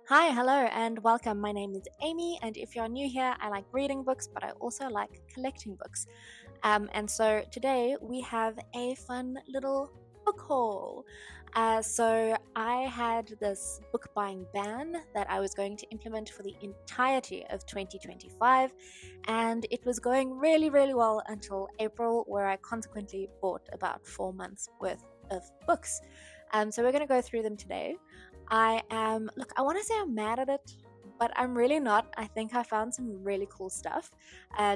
Hi, hello, and welcome. My name is Amy, and if you're new here, I like reading books, but I also like collecting books. And so today we have a fun little book haul. So I had this book buying ban that I was going to implement for the entirety of 2025, and it was going really, really well until April, where I consequently bought about 4 months worth of books. So we're going to go through them today. Look, I want to say I'm mad at it, but I'm really not. I think I found some really cool stuff.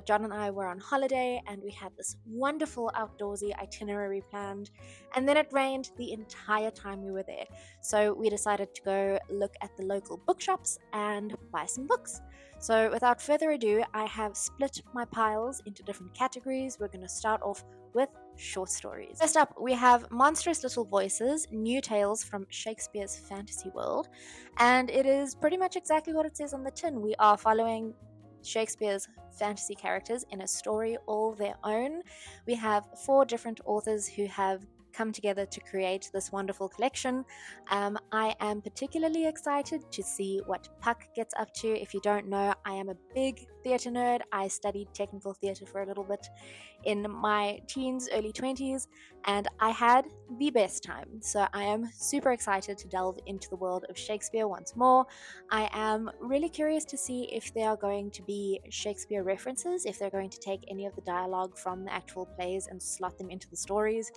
John and I were on holiday and we had this wonderful outdoorsy itinerary planned, and then it rained the entire time we were there. So we decided to go look at the local bookshops and buy some books. So without further ado, I have split my piles into different categories. We're going to start off with short stories. First up, we have Monstrous Little Voices, New Tales from Shakespeare's Fantasy World. And it is pretty much exactly what it says on the tin. We are following Shakespeare's fantasy characters in a story all their own. We have four different authors who have come together to create this wonderful collection. I am particularly excited to see what Puck gets up to. If you don't know, I am a big theatre nerd. I studied technical theatre for a little bit in my teens, early 20s, and I had the best time. So I am super excited to delve into the world of Shakespeare once more. I am really curious to see if there are going to be Shakespeare references, if they're going to take any of the dialogue from the actual plays and slot them into the stories.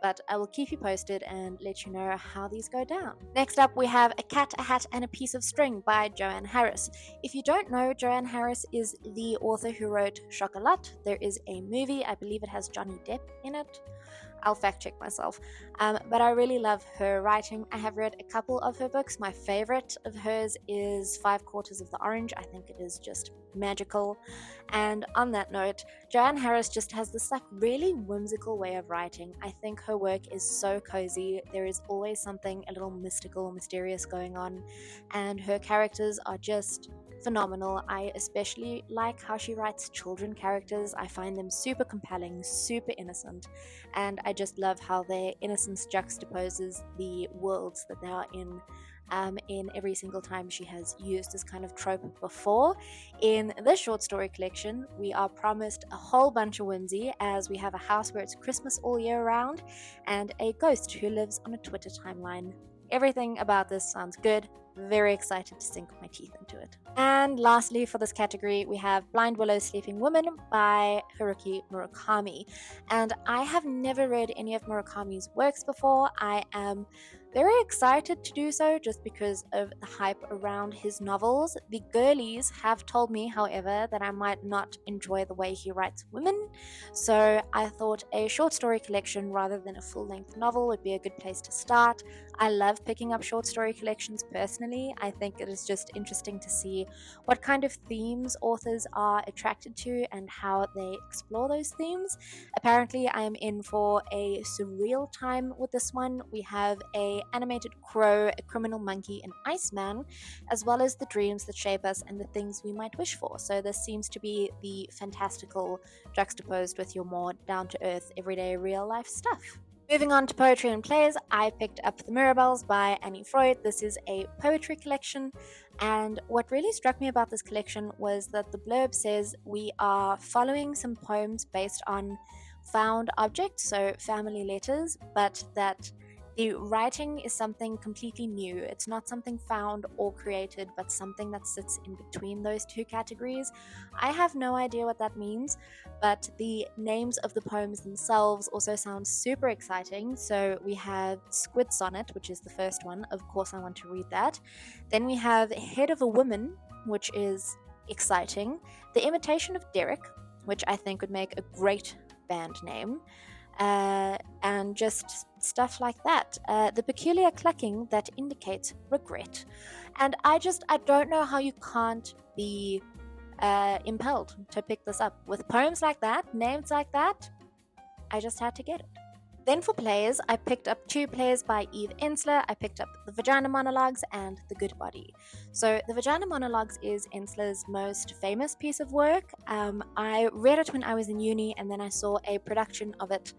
But I will keep you posted and let you know how these go down. Next up, we have A Cat, a Hat, and a Piece of String by Joanne Harris. If you don't know, Joanne Harris is the author who wrote Chocolat. There is a movie, I believe it has Johnny Depp in it. I'll fact check myself. But I really love her writing. I have read a couple of her books. My favorite of hers is Five Quarters of the Orange. I think it is just magical. And on that note, Joanne Harris just has this really whimsical way of writing. I think her work is so cozy. There is always something a little mystical or mysterious going on, and her characters are just phenomenal. I especially like how she writes children characters. I find them super compelling, super innocent, and I just love how their innocence juxtaposes the worlds that they are in every single time she has used this kind of trope before. In this short story collection, we are promised a whole bunch of whimsy, as we have a house where it's Christmas all year round and a ghost who lives on a Twitter timeline. Everything about this sounds good. Very excited to sink my teeth into it. And lastly, for this category, we have Blind Willow Sleeping Woman by Haruki Murakami. And I have never read any of Murakami's works before. I am very excited to do so just because of the hype around his novels. The girlies have told me, however, that I might not enjoy the way he writes women. So I thought a short story collection rather than a full length novel would be a good place to start. I love picking up short story collections personally. I think it is just interesting to see what kind of themes authors are attracted to and how they explore those themes. Apparently, I am in for a surreal time with this one. We have a animated crow, a criminal monkey, an Iceman, as well as the dreams that shape us and the things we might wish for. So this seems to be the fantastical juxtaposed with your more down-to-earth, everyday, real-life stuff. Moving on to poetry and plays, I picked up The Mirabelles by Annie Freud. This is a poetry collection, and what really struck me about this collection was that the blurb says we are following some poems based on found objects, so family letters, but that the writing is something completely new. It's not something found or created, but something that sits in between those two categories. I have no idea what that means, but the names of the poems themselves also sound super exciting. So we have Squid Sonnet, which is the first one. Of course, I want to read that. Then we have Head of a Woman, which is exciting. The Imitation of Derek, which I think would make a great band name. And just stuff like that. The peculiar clucking that indicates regret. And I don't know how you can't be impelled to pick this up. With poems like that, names like that, I just had to get it. Then for plays, I picked up two plays by Eve Ensler. I picked up The Vagina Monologues and The Good Body. So The Vagina Monologues is Ensler's most famous piece of work. I read it when I was in uni, and then I saw a production of it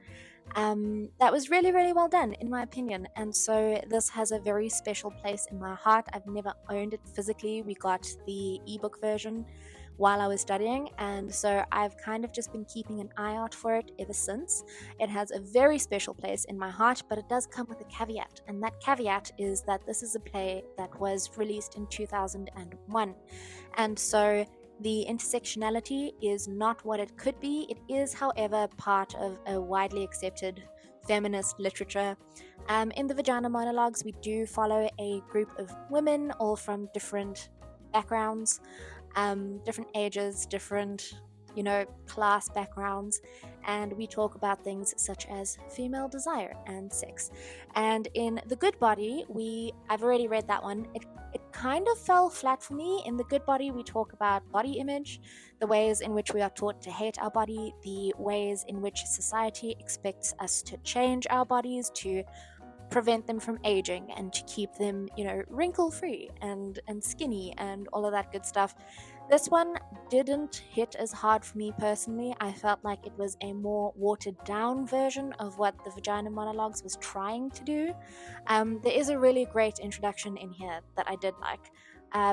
That was really, really well done, in my opinion. And so this has a very special place in my heart. I've never owned it physically. We got the ebook version while I was studying, and so I've kind of just been keeping an eye out for it ever since. It has a very special place in my heart, but it does come with a caveat, and that caveat is that this is a play that was released in 2001. And so the intersectionality is not what it could be. It is, however, part of a widely accepted feminist literature. In the Vagina Monologues, we do follow a group of women, all from different backgrounds, different ages, different, class backgrounds, and we talk about things such as female desire and sex. And in The Good Body, I've already read that one. It kind of fell flat for me. In The Good Body, we talk about body image, the ways in which we are taught to hate our body, the ways in which society expects us to change our bodies, to prevent them from aging and to keep them, wrinkle free and skinny and all of that good stuff. This one didn't hit as hard for me personally. I felt like it was a more watered down version of what the Vagina Monologues was trying to do. There is a really great introduction in here that I did like,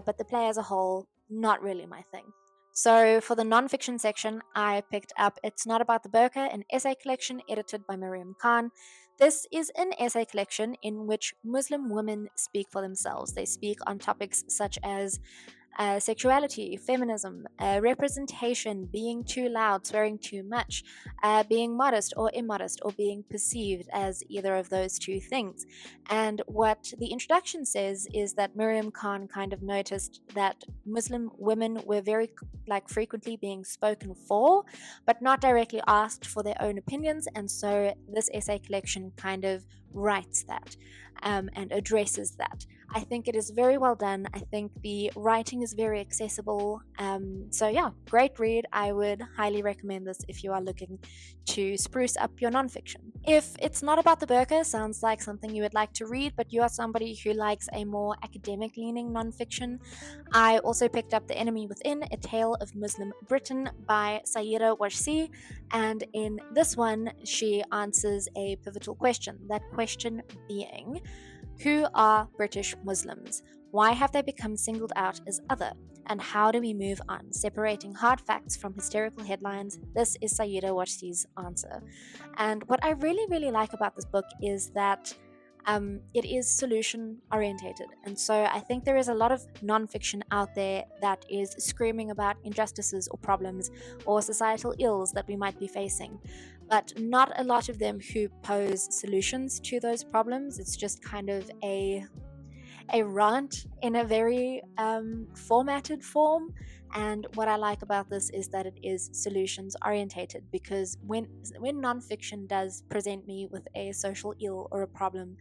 but the play as a whole, not really my thing. So for the nonfiction section, I picked up It's Not About the Burqa, an essay collection edited by Mariam Khan. This is an essay collection in which Muslim women speak for themselves. They speak on topics such as sexuality, feminism, representation, being too loud, swearing too much, being modest or immodest, or being perceived as either of those two things. And what the introduction says is that Miriam Khan kind of noticed that Muslim women were very frequently being spoken for, but not directly asked for their own opinions. And so this essay collection kind of writes that and addresses that. I think it is very well done. I think the writing is very accessible. So yeah, great read. I would highly recommend this if you are looking to spruce up your nonfiction. If It's Not About the Burqa sounds like something you would like to read, but you are somebody who likes a more academic leaning nonfiction, I also picked up The Enemy Within, A Tale of Muslim Britain by Sayeeda Warsi. And in this one, she answers a pivotal question. That question being, who are British Muslims? Why have they become singled out as other? And how do we move on? Separating hard facts from hysterical headlines. This is Sayeeda Warsi's answer. And what I really, really like about this book is that it is solution orientated. And so I think there is a lot of nonfiction out there that is screaming about injustices or problems or societal ills that we might be facing, but not a lot of them who pose solutions to those problems. It's just kind of a rant in a very formatted form. And what I like about this is that it is solutions orientated, because when nonfiction does present me with a social ill or a problem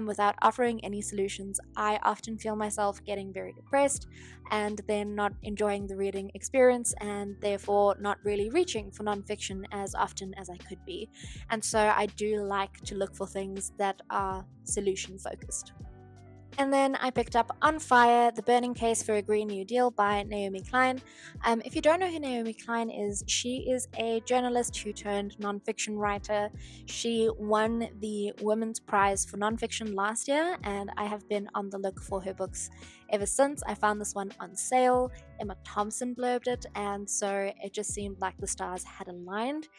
without offering any solutions, I often feel myself getting very depressed and then not enjoying the reading experience, and therefore not really reaching for nonfiction as often as I could be. And so I do like to look for things that are solution focused. And then I picked up On Fire, The Burning Case for a Green New Deal by Naomi Klein. If you don't know who Naomi Klein is, she is a journalist who turned nonfiction writer. She won the Women's Prize for Nonfiction last year, and I have been on the look for her books ever since. I found this one on sale. Emma Thompson blurbed it, and so it just seemed like the stars had aligned.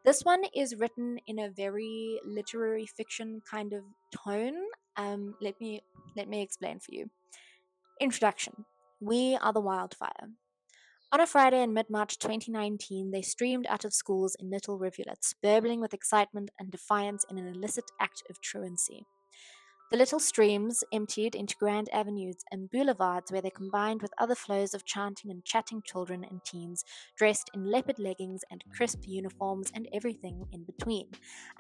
This one is written in a very literary fiction kind of tone. Let me explain for you. Introduction. We are the wildfire. On a Friday in mid-March 2019, they streamed out of schools in little rivulets, burbling with excitement and defiance in an illicit act of truancy. The little streams emptied into grand avenues and boulevards where they combined with other flows of chanting and chatting children and teens dressed in leopard leggings and crisp uniforms and everything in between.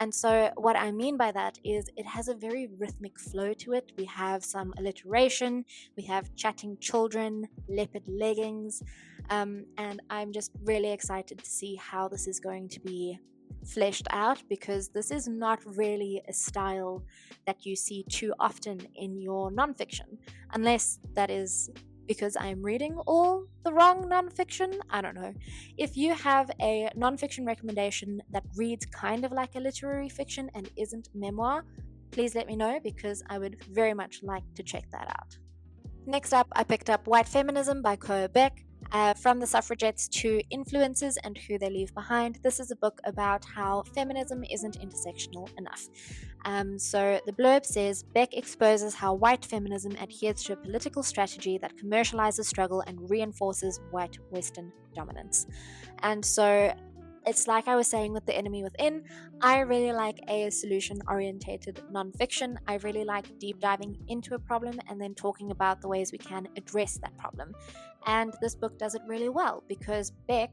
And so what I mean by that is it has a very rhythmic flow to it. We have some alliteration, we have chatting children, leopard leggings, and I'm just really excited to see how this is going to be fleshed out, because this is not really a style that you see too often in your nonfiction, unless that is because I'm reading all the wrong nonfiction. I don't know. If you have a nonfiction recommendation that reads kind of like a literary fiction and isn't memoir, please let me know because I would very much like to check that out. Next up, I picked up White Feminism by Koa Beck. From the suffragettes to influences and who they leave behind. This is a book about how feminism isn't intersectional enough. So the blurb says Beck exposes how white feminism adheres to a political strategy that commercializes struggle and reinforces white Western dominance. And so it's like I was saying with The Enemy Within, I really like a solution orientated nonfiction. I really like deep diving into a problem and then talking about the ways we can address that problem. And this book does it really well because Beck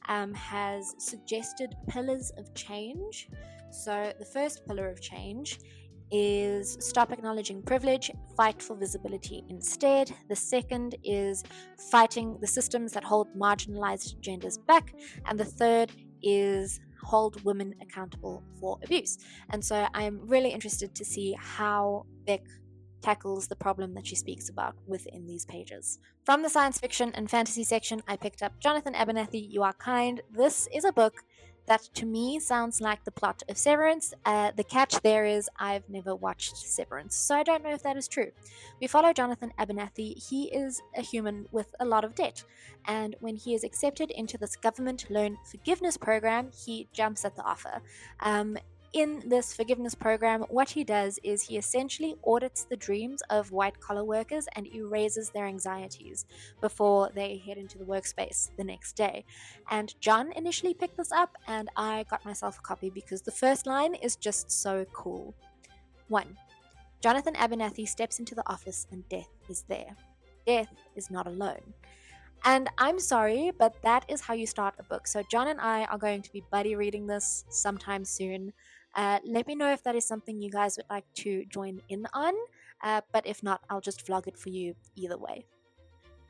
has suggested pillars of change. So the first pillar of change is stop acknowledging privilege, fight for visibility instead. The second is fighting the systems that hold marginalized genders back. And the third is hold women accountable for abuse. And so I'm really interested to see how Beck tackles the problem that she speaks about within these pages. From the science fiction and fantasy section, I picked up Jonathan Abernathy, You Are Kind. This is a book that to me sounds like the plot of Severance. The catch there is I've never watched Severance, so I don't know if that is true. We follow Jonathan Abernathy. He is a human with a lot of debt, and when he is accepted into this government loan forgiveness program, he jumps at the offer. In this forgiveness program, what he does is he essentially audits the dreams of white collar workers and erases their anxieties before they head into the workspace the next day. And John initially picked this up, and I got myself a copy because the first line is just so cool. 1. Jonathan Abernathy steps into the office and death is there. Death is not alone. And I'm sorry, but that is how you start a book. So John and I are going to be buddy reading this sometime soon. Let me know if that is something you guys would like to join in on. But if not, I'll just vlog it for you either way.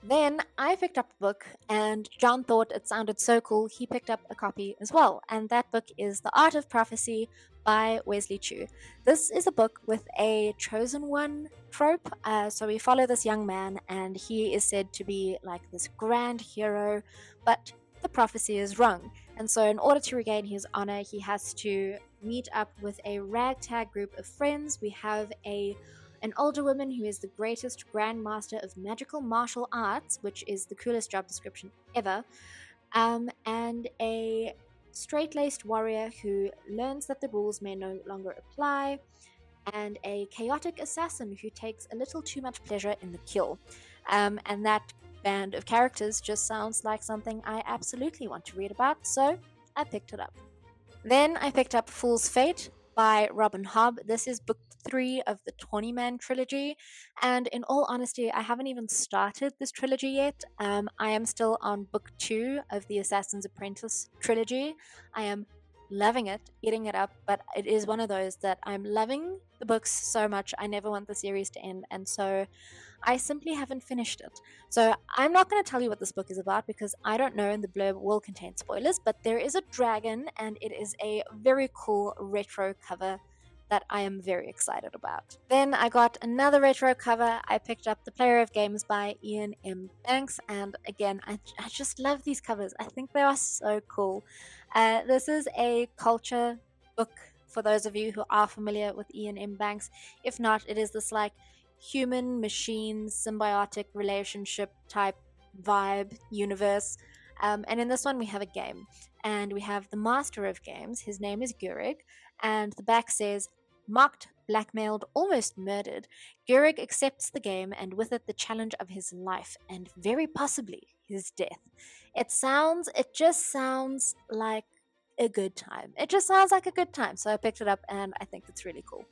Then I picked up a book, and John thought it sounded so cool, he picked up a copy as well. And that book is The Art of Prophecy by Wesley Chu. This is a book with a chosen one trope. So we follow this young man, and he is said to be like this grand hero, but the prophecy is wrong. And so, in order to regain his honor, he has to meet up with a ragtag group of friends. We have an older woman who is the greatest grandmaster of magical martial arts, which is the coolest job description ever, and a straight-laced warrior who learns that the rules may no longer apply, and a chaotic assassin who takes a little too much pleasure in the kill. And that band of characters just sounds like something I absolutely want to read about, so I picked it up. Then I picked up Fool's Fate by Robin Hobb. This is book 3 of the 20 Man trilogy, and in all honesty, I haven't even started this trilogy yet. I am still on book 2 of the Assassin's Apprentice trilogy. I am loving it, eating it up, but it is one of those that I'm loving the books so much I never want the series to end, and so I simply haven't finished it. So I'm not going to tell you what this book is about because I don't know and the blurb will contain spoilers, but there is a dragon and it is a very cool retro cover that I am very excited about. Then I got another retro cover. I picked up The Player of Games by Ian M. Banks, and again, I just love these covers. I think they are so cool. This is a culture book for those of you who are familiar with Ian M. Banks. If not, it is this like human machine symbiotic relationship type vibe universe. And in this one, we have a game, and we have the master of games. His name is Gurig, and the back says, mocked, blackmailed, almost murdered, Gurig accepts the game and with it the challenge of his life and very possibly his death. It just sounds like a good time. It just sounds like a good time. So I picked it up and I think it's really cool.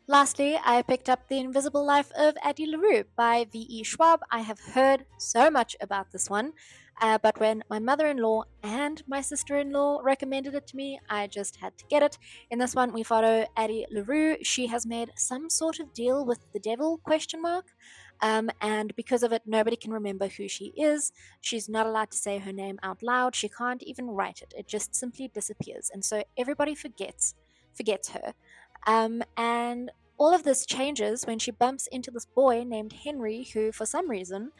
Lastly, I picked up The Invisible Life of Addie LaRue by V.E. Schwab. I have heard so much about this one, but when my mother-in-law and my sister-in-law recommended it to me, I just had to get it. In this one, we follow Addie LaRue. She has made some sort of deal with the devil, ? And because of it, nobody can remember who she is. She's not allowed to say her name out loud. She can't even write it. It just simply disappears. And so everybody forgets her. And all of this changes when she bumps into this boy named Henry, who, for some reason,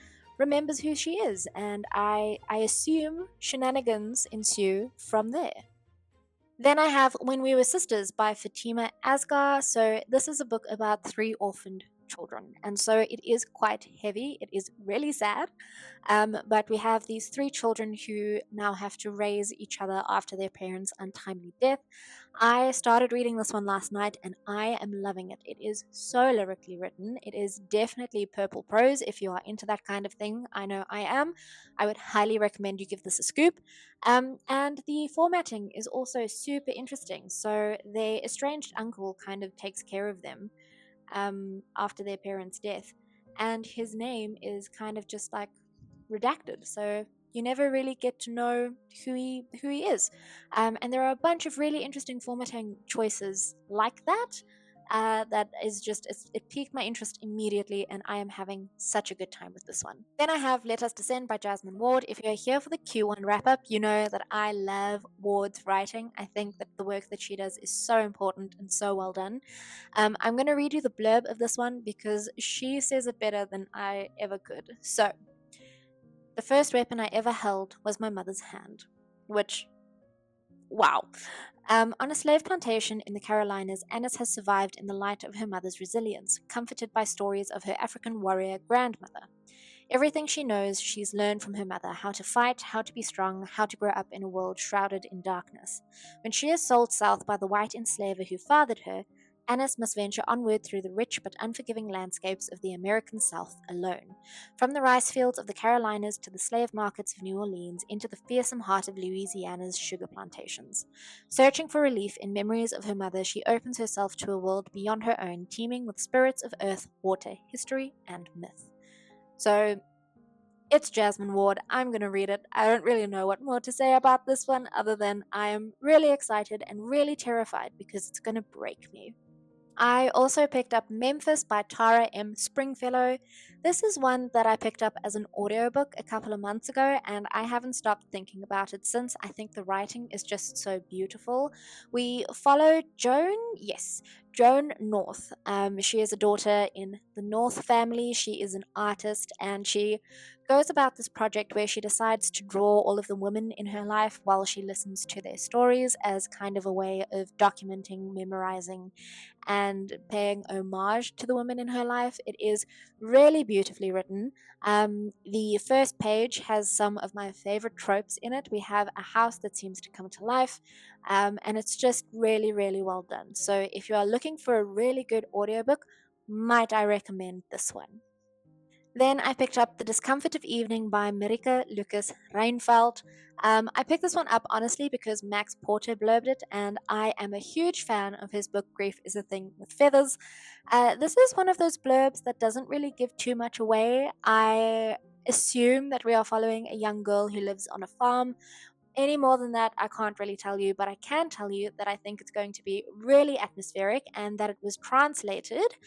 remembers who she is, and I assume shenanigans ensue from there. Then I have When We Were Sisters by Fatima Asghar. So this is a book about three orphaned children, and so it is quite heavy. It is really sad, but we have these three children who now have to raise each other after their parents' untimely death. I started reading this one last night and I am loving it. It is so lyrically written. It is definitely purple prose if you are into that kind of thing. I know I am. I would highly recommend you give this a scoop. And the formatting is also super interesting. So, their estranged uncle kind of takes care of them after their parents' death. And his name is kind of just like redacted. So you never really get to know who he is. And there are a bunch of really interesting formatting choices like that. That is just it piqued my interest immediately, and I am having such a good time with this one. Then I have Let Us Descend by Jasmine Ward. If you're here for the Q1 wrap up, you know that I love Ward's writing. I think that the work that she does is so important and so well done. I'm going to read you the blurb of this one because she says it better than I ever could. So, the first weapon I ever held was my mother's hand, which, wow. On a slave plantation in the Carolinas, Annis has survived in the light of her mother's resilience, comforted by stories of her African warrior grandmother. Everything she knows, she's learned from her mother: how to fight, how to be strong, how to grow up in a world shrouded in darkness. When she is sold south by the white enslaver who fathered her, Annis must venture onward through the rich but unforgiving landscapes of the American South alone. From the rice fields of the Carolinas to the slave markets of New Orleans, into the fearsome heart of Louisiana's sugar plantations. Searching for relief in memories of her mother, she opens herself to a world beyond her own, teeming with spirits of earth, water, history, and myth. So, it's Jasmine Ward. I'm going to read it. I don't really know what more to say about this one other than I am really excited and really terrified because it's going to break me. I also picked up Memphis by Tara M. Springfellow. This is one that I picked up as an audiobook a couple of months ago, and I haven't stopped thinking about it since. I think the writing is just so beautiful. We follow Joan, yes, Joan North. She is a daughter in the North family. She is an artist, and she goes about this project where she decides to draw all of the women in her life while she listens to their stories as kind of a way of documenting, memorizing, and paying homage to the women in her life. It is really beautifully written. The first page has some of my favorite tropes in it. We have a house that seems to come to life, and it's just really, really well done. So if you are looking for a really good audiobook, might I recommend this one? Then I picked up The Discomfort of Evening by Marika Lucas Reinfeldt. I picked this one up honestly because Max Porter blurbed it, and I am a huge fan of his book Grief is a Thing with Feathers. This is one of those blurbs that doesn't really give too much away. I assume that we are following a young girl who lives on a farm. Any more than that, I can't really tell you, but I can tell you that I think it's going to be really atmospheric and that it was translated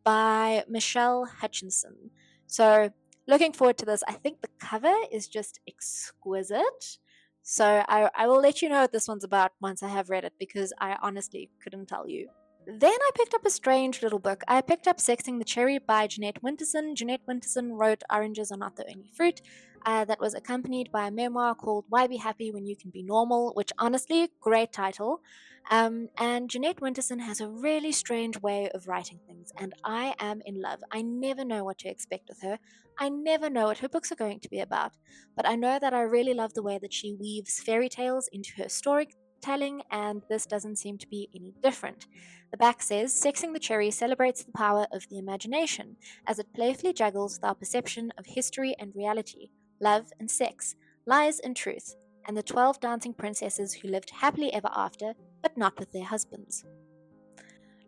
by Michelle Hutchinson. So, looking forward to this. I think the cover is just exquisite. So, I will let you know what this one's about once I have read it because I honestly couldn't tell you. Then I picked up a strange little book. I picked up Sexing the Cherry by Jeanette Winterson. Jeanette Winterson wrote Oranges Are Not the Only Fruit. That was accompanied by a memoir called Why Be Happy When You Can Be Normal, which honestly, great title. And Jeanette Winterson has a really strange way of writing things, and I am in love. I never know what to expect with her. I never know what her books are going to be about, but I know that I really love the way that she weaves fairy tales into her storytelling, and this doesn't seem to be any different. The back says, Sexing the Cherry celebrates the power of the imagination as it playfully juggles with our perception of history and reality, love and sex, lies and truth, and the 12 dancing princesses who lived happily ever after, but not with their husbands.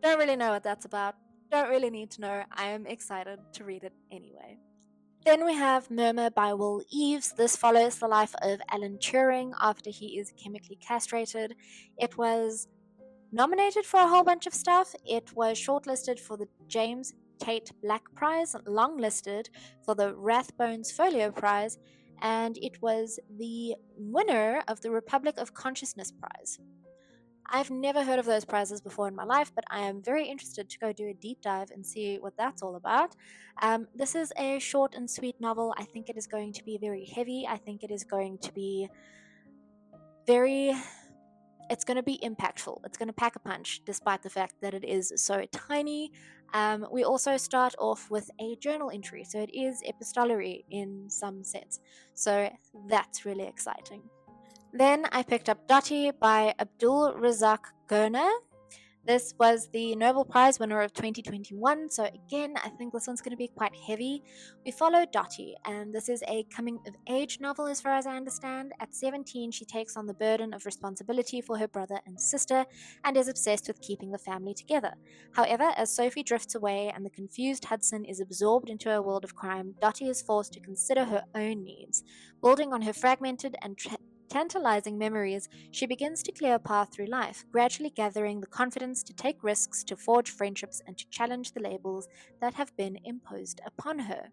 Don't really know what that's about. Don't really need to know. I am excited to read it anyway. Then we have Murmur by Will Eves. This follows the life of Alan Turing after he is chemically castrated. It was nominated for a whole bunch of stuff. It was shortlisted for the James Tate Black Prize, longlisted for the Rathbones Folio Prize, and it was the winner of the Republic of Consciousness Prize. I've never heard of those prizes before in my life, but I am very interested to go do a deep dive and see what that's all about. This is a short and sweet novel. I think it is going to be very heavy. I think it is going to be very it's going to be impactful. It's going to pack a punch, despite the fact that it is so tiny. We also start off with a journal entry, so it is epistolary in some sense. So that's really exciting. Then I picked up Dottie by Abdul Razak Gurner. This was the Nobel Prize winner of 2021, so again, I think this one's going to be quite heavy. We follow Dottie, and this is a coming of age novel as far as I understand. At 17, she takes on the burden of responsibility for her brother and sister and is obsessed with keeping the family together. However, as Sophie drifts away and the confused Hudson is absorbed into a world of crime, Dottie is forced to consider her own needs. Building on her fragmented and tantalizing memories, she begins to clear a path through life, gradually gathering the confidence to take risks, to forge friendships, and to challenge the labels that have been imposed upon her.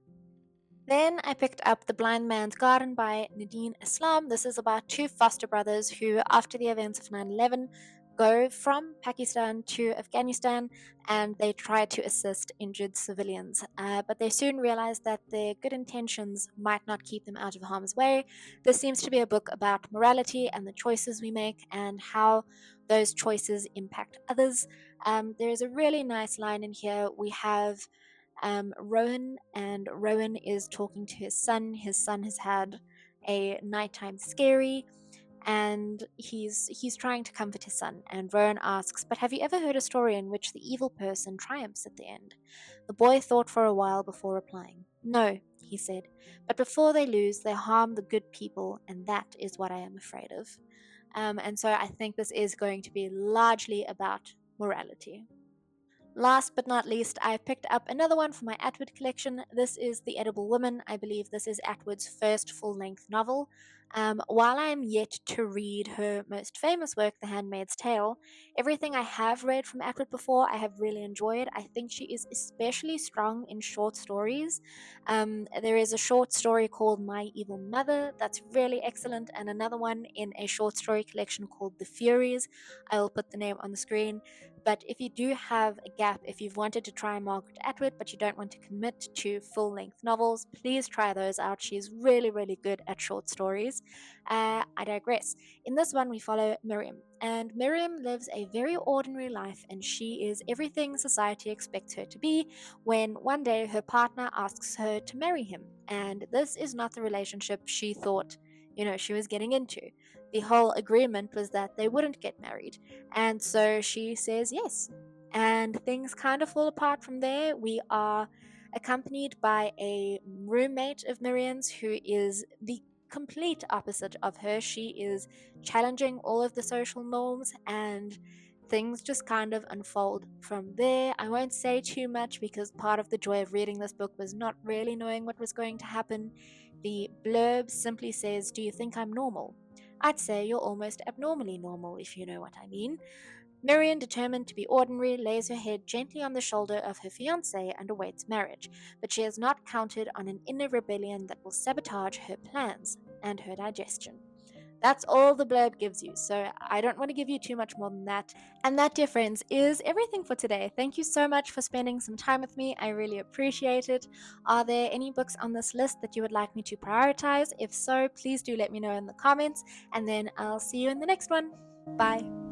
Then I picked up The Blind Man's Garden by Nadine Islam. This is about two foster brothers who, after the events of 9/11, go from Pakistan to Afghanistan and they try to assist injured civilians. But they soon realize that their good intentions might not keep them out of harm's way. This seems to be a book about morality and the choices we make and how those choices impact others. There is a really nice line in here. We have Rowan, and Rowan is talking to his son. His son has had a nighttime scary, and he's trying to comfort his son. And Rowan asks, "But have you ever heard a story in which the evil person triumphs at the end?" The boy thought for a while before replying. "No," he said, "but before they lose, they harm the good people, and that is what I am afraid of." And so I think this is going to be largely about morality. Last but not least, I picked up another one for my Atwood collection. This is The Edible Woman. I believe this is Atwood's first full length novel. While I am yet to read her most famous work, The Handmaid's Tale, everything I have read from Atwood before I have really enjoyed. I think she is especially strong in short stories. There is a short story called My Evil Mother that's really excellent, and another one in a short story collection called The Furies. I will put the name on the screen. But if you do have a gap, if you've wanted to try Margaret Atwood but you don't want to commit to full length novels, please try those out. She's really, really good at short stories. I digress. In this one, we follow Miriam. And Miriam lives a very ordinary life, and she is everything society expects her to be when one day her partner asks her to marry him. And this is not the relationship she thought she was getting into. The whole agreement was that they wouldn't get married. And so she says yes. And things kind of fall apart from there. We are accompanied by a roommate of Miriam's who is the complete opposite of her. She is challenging all of the social norms, and things just kind of unfold from there. I won't say too much because part of the joy of reading this book was not really knowing what was going to happen. The blurb simply says, "Do you think I'm normal?" I'd say you're almost abnormally normal, if you know what I mean. Miriam, determined to be ordinary, lays her head gently on the shoulder of her fiancé and awaits marriage, but she has not counted on an inner rebellion that will sabotage her plans and her digestion. That's all the blurb gives you, so I don't want to give you too much more than that. And that, dear friends, is everything for today. Thank you so much for spending some time with me. I really appreciate it. Are there any books on this list that you would like me to prioritize? If so, please do let me know in the comments, and then I'll see you in the next one. Bye.